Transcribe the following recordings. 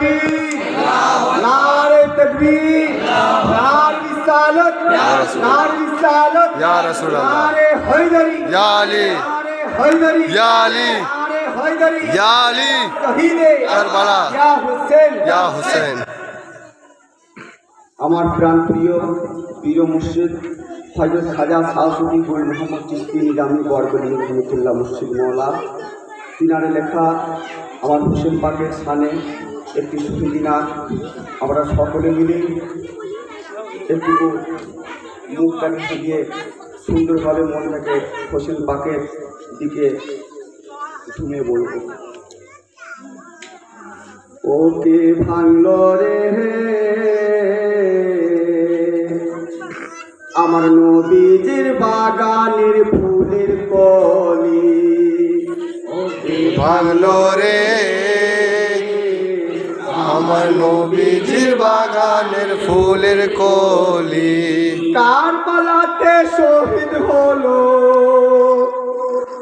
तकबीर, नारे तकबीर, नारे रिसालत, नारे रिसालत, या रसूल अल्लाह, नारे हैदरी, या अली, नारे हैदरी, या अली, नारे हैदरी, या अली, शहीदे करबला, या हुसैन, या हुसैन। আমার প্রাণ প্রিয় মুর্শিদ হযরত খাজা শাহসুফি গুল মোহাম্মদ চিশতি নিজামী বরকলি রহমতুল্লাহ মুর্শিদ মওলা তিনারে লেখা আমার হোসেন পাকের শানে একটি সুফি নাত আমরা সকলে মিলে একটু মুখটাকে সাজিয়ে সুন্দরভাবে মনটাকে হোসেন পাকের দিকে ঝুমিয়ে বলব। ওকে ভাঙল রে আমার নবীজির বাগানের ফুলের কলি, ভাঙলো রে আমার নবীজির বাগানের ফুলের কলি, কারবালাতে শহীদ হলো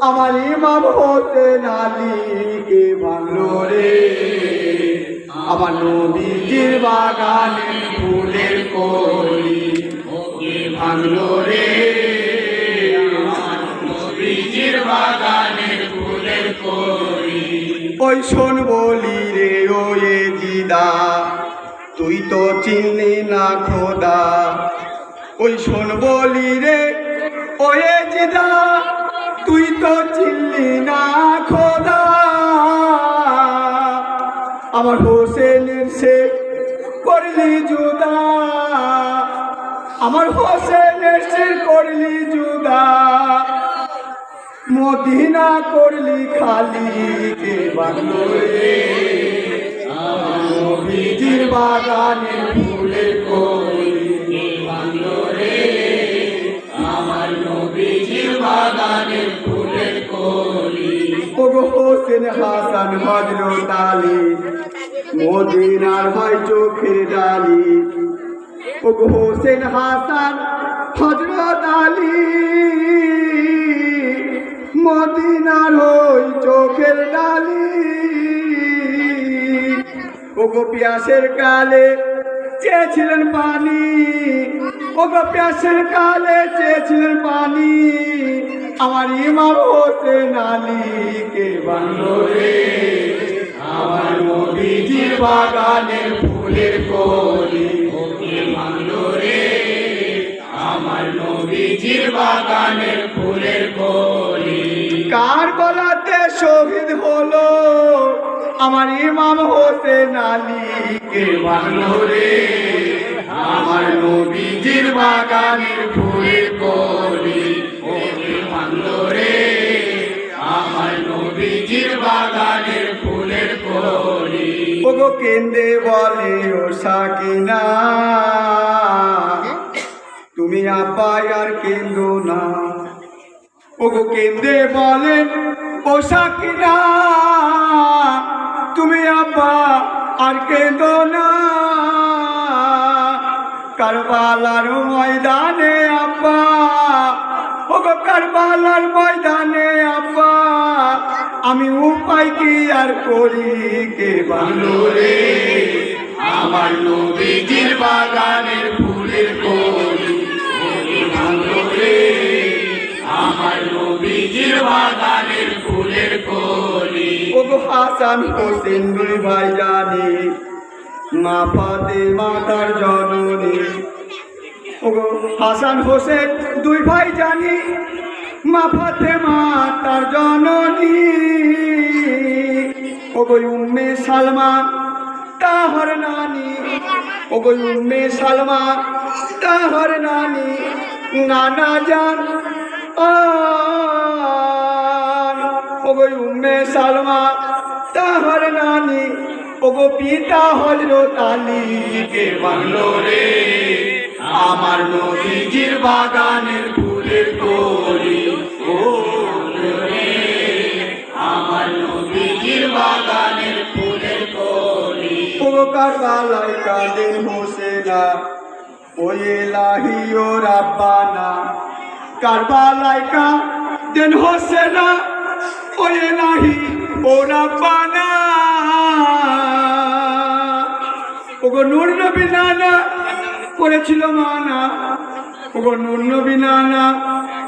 আমার ইমাম হোসেন আলী। কে ভাঙলো রে আমার নবীজির বাগানের ফুলের কলি, ভাঙলো রে আমার নবীজির বাগানের ফুলের কলি। ওই শোন বলি রে ওয়ে জিদা তুই তো চিনলি না খোদা, ওই শোন বলি রে ওয়ে জিদা তুই তো চিনলি না খোদা। আমার হোসেনের সে করলি জুদা, আমার হোসেনের সে করলি জুদা, মদিনা করলি খালি। কে ভাঙলো রে আমার নবীজির বাগানের ফুলের কলি, কে ভাঙলো রে আমার নবীজির বাগানের ফুলের কলি। ওগো হোসেন হাসান হযরত আলী মদিনার হয় চোখের ডালি, ওগো হোসেন হাসান হযরত আলী মদিনার ওই চোখের ডালি। ওগো পিয়াসের কালে চেয়েছিলেন পানি, ওগো পিয়াসের কালে চেয়েছিলেন পানি, আমার ইমাম হোসেন আলী। কে ভাঙলো রে আমার নবীজির বাগানের ফুলের কলি, কে ভাঙলো রে আমার নবীজির বাগানের ফুলের কলি। কারবালাতে শহীদ হলো আমার ইমাম হোসেন আলী। কে ভাঙলো রে আমার নবীজির বাগানের ফুলের কলি, কে ভাঙলো রে আমার নবীজির বাগানের ফুলের কলি। ওগো কেন্দে বলে ও সাকিনা তুমি আব্বা আর কেন্দো না, ওগো কেন্দে বলেন ও সাকিনা তুমি আব্বা আর কেন্দো না। কারবালার ময়দানে আব্বা, ওগো কারবালার ময়দানে আব্বা আমি উপায় কি আর করি। কে ভাঙলো রে আমার নবীজির বাগানের ফুলের কলি, কে ভাঙলো রে আমার নবীজির বাগানের ফুলের কলি। ওগো হাসান হোসেন দুই ভাই জানি মা ফাতেমা তার জননী, ওগো হাসান হোসেন দুই ভাই জানি মা ফাতেমা তার জননী, ওগো উম্মে সালমা তাহার নানি, ওগো উম্মে সালমা তাহার নানি, নানা জান ওগো উম্মে সালমা তাহার নানি, ওগো পিতা হযরত আলী। কে ভাঙলো রে আমার নবীজির বাগানের ফুলের কলি, ও রে আমার নবীজির বাগানের ফুলের কলি। ওগো কারবালায় কাঁদেন হোসেনা ও ইলাহি ও রাব্বানা, কারবালায় কাঁদেন হোসেনা ও ইলাহি ও রাব্বানা। নূর নবী নানা করেছিল মানা, ওগো নূর নবী নানা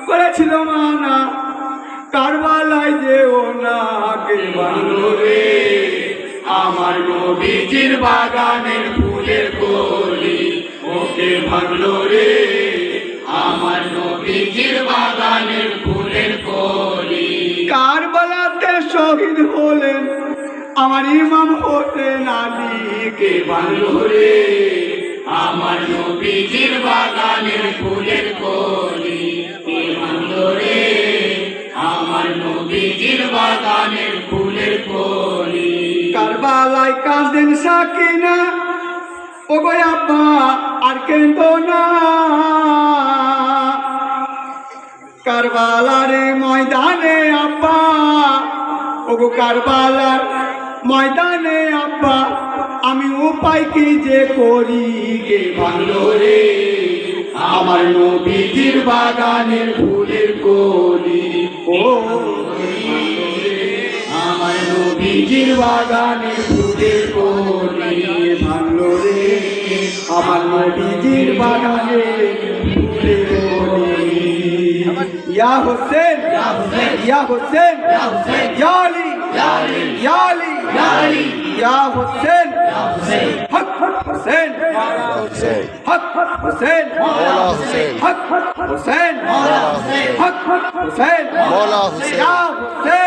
করেছিল মানা, কারবালায় যে ও না কে বাংলো রে আমার নবীজির বাগানের ফুলের কলি, ওকে ভাঙলো রে আমার নবীজির বাগানের ফুলের কলি। কারবালাতে শহীদ হলেন আমার ইমাম হোসেন আলী, কে ভাঙলো রে আমার নবীজির বাগানের ফুলের কলি, কে ভাঙলো রে আমার নবীজির বাগানের ফুলের কলি। কারবালায় কাঁদেন সাকিনা, ওগো আব্বা আর কেঁদো না, কারবালার ময়দানে আব্বা, ওগো কারবালার ময়দানে আব্বা, আমি উপায় কি যে করি, কে ভাঙলো রে আমার নবীজির বাগানের ফুলের কলি, ও আমার নবীজির বাগানের ফুলের কলি, ভাঙলো রে আমার নবীজির বাগানের ফুলের কলি। ইয়া হোসেন ইয়া হোসেন ইয়া আলী ইয়া আলী ইয়া হোসেন হক হোসেন হক হোসেন হক হোসেন হক হোসেন মৌলা হোসেন ইয়া হোসেন